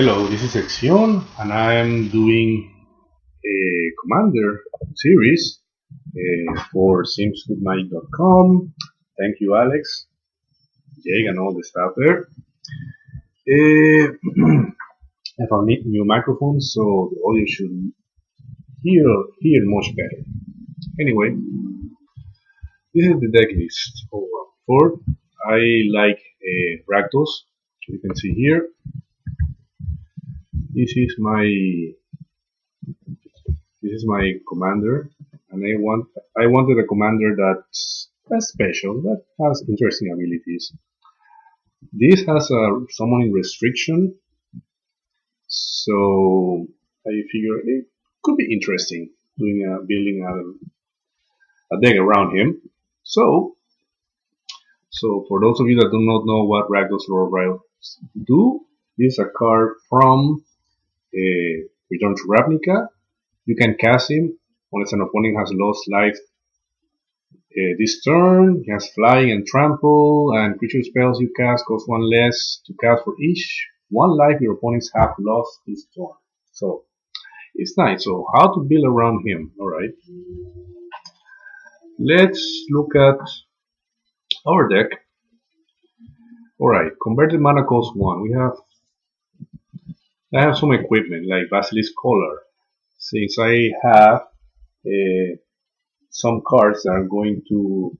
Hello, this is Section, and I am doing a Commander series for simsgoodnight.com. Thank you, Alex, Jake, and all the staff there. I found a new microphone, so the audio should hear much better. Anyway, this is the deck list. For I like Rakdos. You can see here. This is my commander, and I wanted a commander that's special, that has interesting abilities. This has a summoning restriction, so I figure it could be interesting building a deck around him. So for those of you that do not know what Rakdos Lord Riots do, this is a card from Return to Ravnica. You can cast him unless an opponent has lost life this turn. He has flying and trample, and creature spells you cast cost one less to cast for each one life your opponents have lost this turn. So it's nice. So how to build around him? Alright. Let's look at our deck. Alright, converted mana cost 1. I have some equipment like Basilisk Collar. Since I have some cards that are going to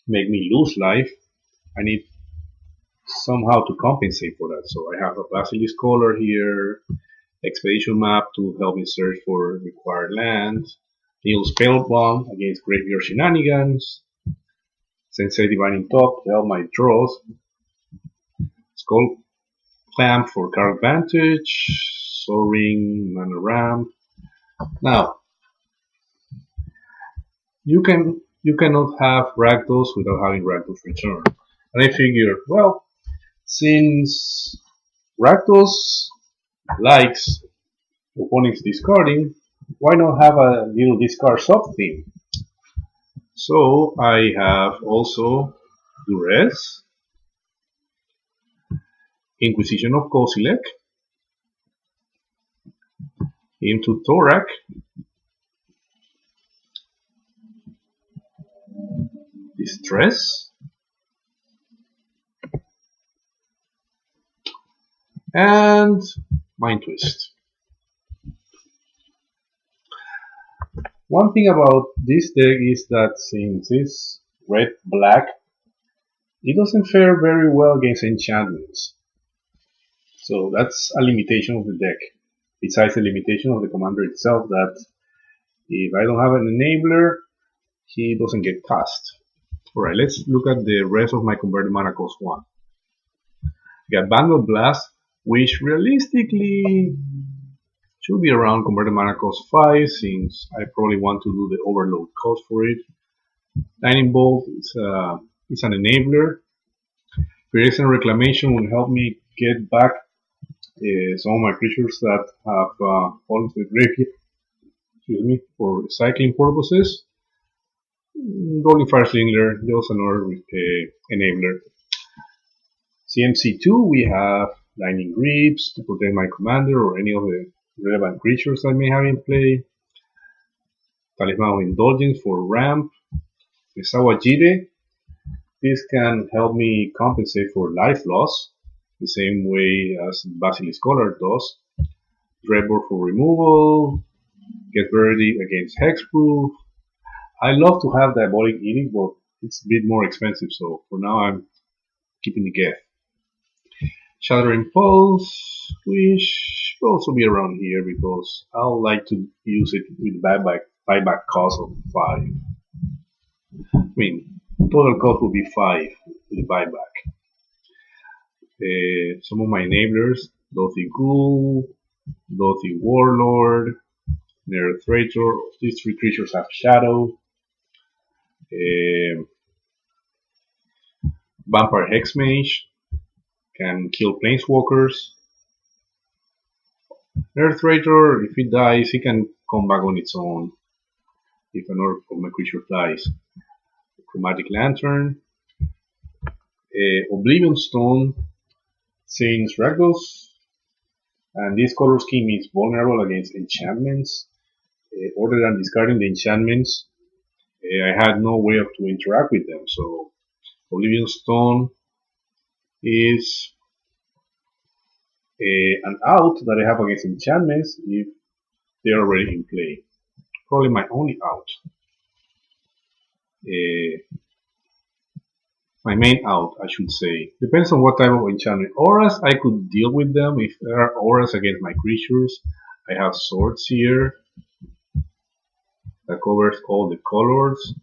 make me lose life, I need somehow to compensate for that. So I have a Basilisk Collar here, Expedition Map to help me search for required land, Neil Spellbomb against Graveyard Shenanigans, Sensei Divining Top to help my draws, Skull Clamp for card advantage, Soaring, Mana Ramp. Now, you cannot have Rakdos without having Rakdos Return. And I figured, well, since Rakdos likes opponents discarding, why not have a little discard sub theme? So I have also Duress, Inquisition of Kozilek, into Thorak, Distress, and Mind Twist. One thing about this deck is that since it's red-black, it doesn't fare very well against enchantments. So that's a limitation of the deck. Besides the limitation of the commander itself, that if I don't have an enabler, he doesn't get cast. Alright, let's look at the rest of my converted mana cost 1. We got Vandal Blast, which realistically should be around converted mana cost 5, since I probably want to do the overload cost for it. Lightning Bolt is an enabler. Creation Reclamation will help me get back some of my creatures that have fallen to the graveyard, for recycling purposes. Golden Fire Slinger, just another enabler. CMC2, we have Lightning Grips to protect my commander or any of the relevant creatures I may have in play. Talisman of Indulgence for ramp. Sawajide, this can help me compensate for life loss, the same way as Basilisk Collar does. Dreadbore for removal, Get Ready against Hexproof. I love to have Diabolic Edict, but it's a bit more expensive, so for now I'm keeping the Geth. Shattering Pulse, which should also be around here because I'll like to use it with buyback cost of 5. I mean, total cost will be 5 with the buyback. Some of my enablers: Dothy Ghoul, Dothy Warlord, Nerith Traitor. These 3 creatures have Shadow. Vampire Hexmage can kill planeswalkers. Nerith Traitor, if it dies, he can come back on its own if another of my creatures dies. Chromatic Lantern, Oblivion Stone, Since Rakdos and this color scheme is vulnerable against enchantments, other than discarding the enchantments, I had no way of to interact with them. So Oblivion Stone is an out that I have against enchantments if they're already in play. Probably my only out. My main out, I should say. Depends on what type of enchantment. Auras, I could deal with them if there are auras against my creatures. I have swords here that covers all the colors.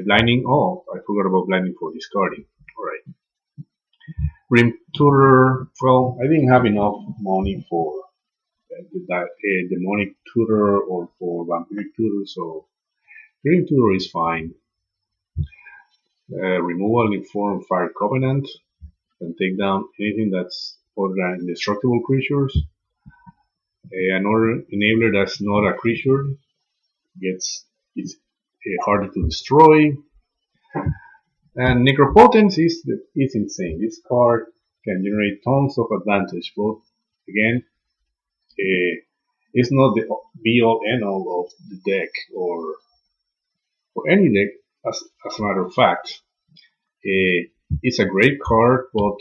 Blinding, oh, I forgot about blinding for discarding. Alright. Grim Tutor, well, I didn't have enough money for demonic tutor or for vampiric tutor, so Grim Tutor is fine. Removal in form of Fire Covenant can take down anything that's other than indestructible creatures. Another enabler that's not a creature it's harder to destroy. And Necropotence is insane. This card can generate tons of advantage, but again, it's not the be all end all of the deck or any deck. As a matter of fact, it's a great card, but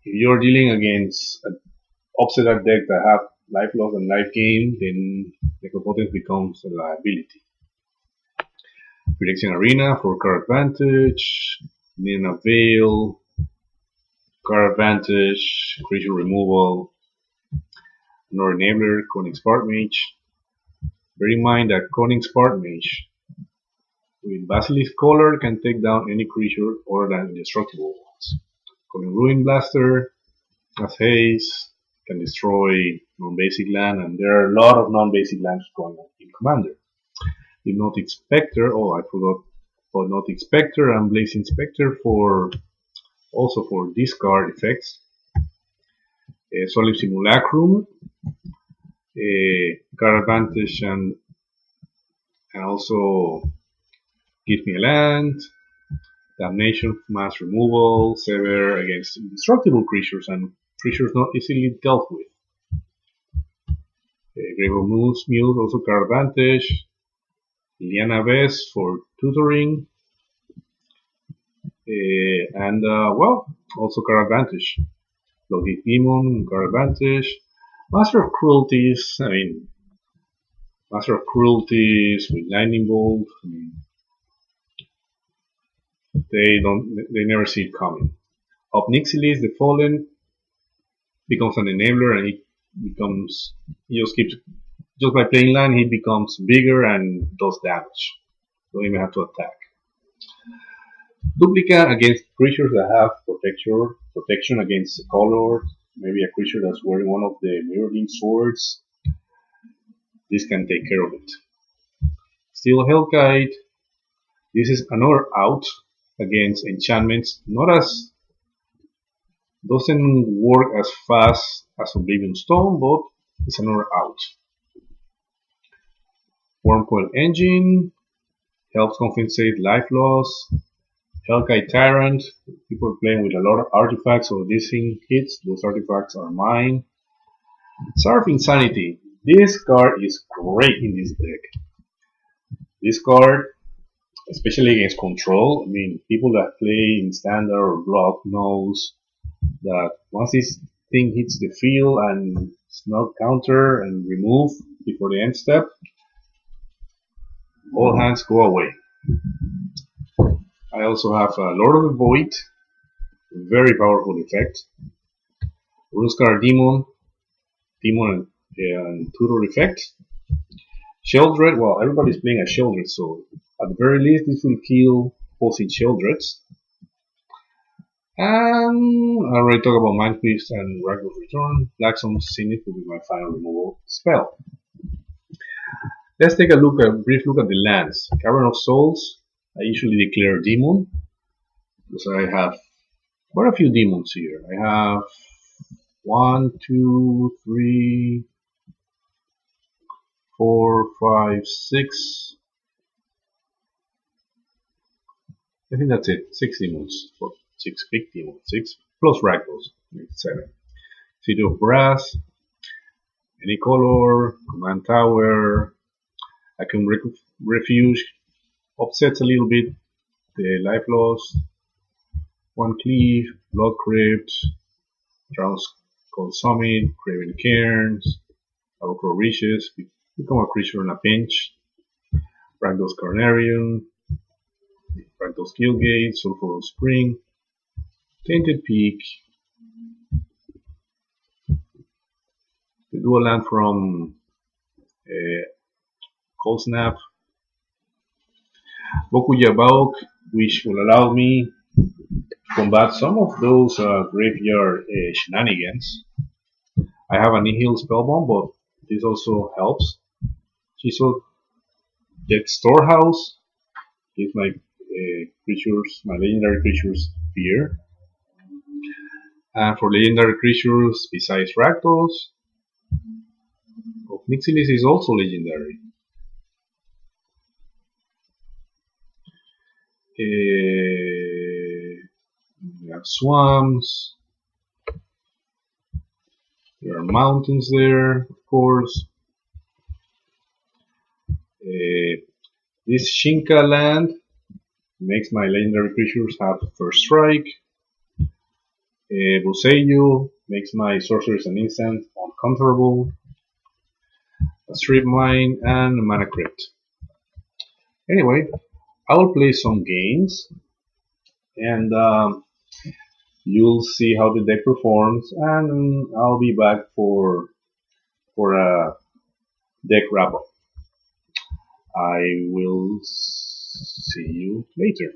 if you're dealing against an obstacle deck that have life loss and life gain, then Necropotence becomes a liability. Prediction Arena for card advantage, Nina Veil, card advantage, creature removal, another enabler, Cunning Spark Mage. Bear in mind that Cunning Spark Mage with Basilisk Color can take down any creature other than indestructible ones. Cunning Ruin Blaster as haste can destroy non-basic land, and there are a lot of non-basic lands going on in Commander. Hypnotic Spectre, oh I forgot Hypnotic Spectre and Blazing Spectre for also for discard effects. Solid Simulacrum, card advantage and also give me a land. Damnation, mass removal, sever against indestructible creatures and creatures not easily dealt with. Grave of Muse, also card advantage. Liliana Vest for tutoring. Well, also card advantage. Logic Demon, card advantage. Master of Cruelties, Master of Cruelties with Lightning Bolt. They never see it coming. Obnixilis, the Fallen, becomes an enabler and just by playing land, he becomes bigger and does damage. Don't even have to attack. Duplica against creatures that have protection against the color, maybe a creature that's wearing one of the Mirroring Swords. This can take care of it. Steel Hellkite. This is another out against enchantments. Doesn't work as fast as Oblivion Stone, but it's another out. Wormcoil Engine helps compensate life loss. Hellkite Tyrant, people are playing with a lot of artifacts, so this thing hits, those artifacts are mine. Seraph Insanity, this card is great in this deck. This card, especially against control, people that play in standard or block knows that once this thing hits the field and it's not counter and remove before the end step, all hands go away. I also have Lord of the Void, very powerful effect. Runescar Demon and Tutor effect. Sheldred, well, everybody's playing a Sheldred, so at the very least this will kill opposing Sheldreds. And I already talked about Mindcrease and Rakdos Return. Blackstone Zenith will be my final removal spell. Let's take a brief look at the lands. Cavern of Souls, I usually declare Demon, because I have quite a few demons here. I have 1, 2, 3, 4, 5, 6. I think that's it. 6 demons. 6 big demons. 6 plus Rakdos, makes 7. City of Brass, any color, command tower. I can refuge, offsets a little bit the life loss. One cleave, blood crypt, Drown's Cold Summit, Craven Cairns, Avocro Reaches, become a creature in a pinch. Rakdos Carnarium, Rakdos Gilgate, Sulphur Spring, Tainted Peak, the dual land from Cold Snap, Bokuya Baok, which will allow me to combat some of those graveyard shenanigans. I have a Nihil Spellbomb, but this also helps. Chisel Dead Storehouse gives my creatures, my legendary creatures, fear. And for legendary creatures, besides Rakdos, Nixilis is also legendary. We have swamps. There are mountains there, of course. This Shinka land makes my legendary creatures have first strike. Buseyu makes my sorcerers and instant uncounterable. A strip mine and a mana crypt. Anyway, I will play some games and you'll see how the deck performs, and I'll be back for a deck wrap up. I will see you later.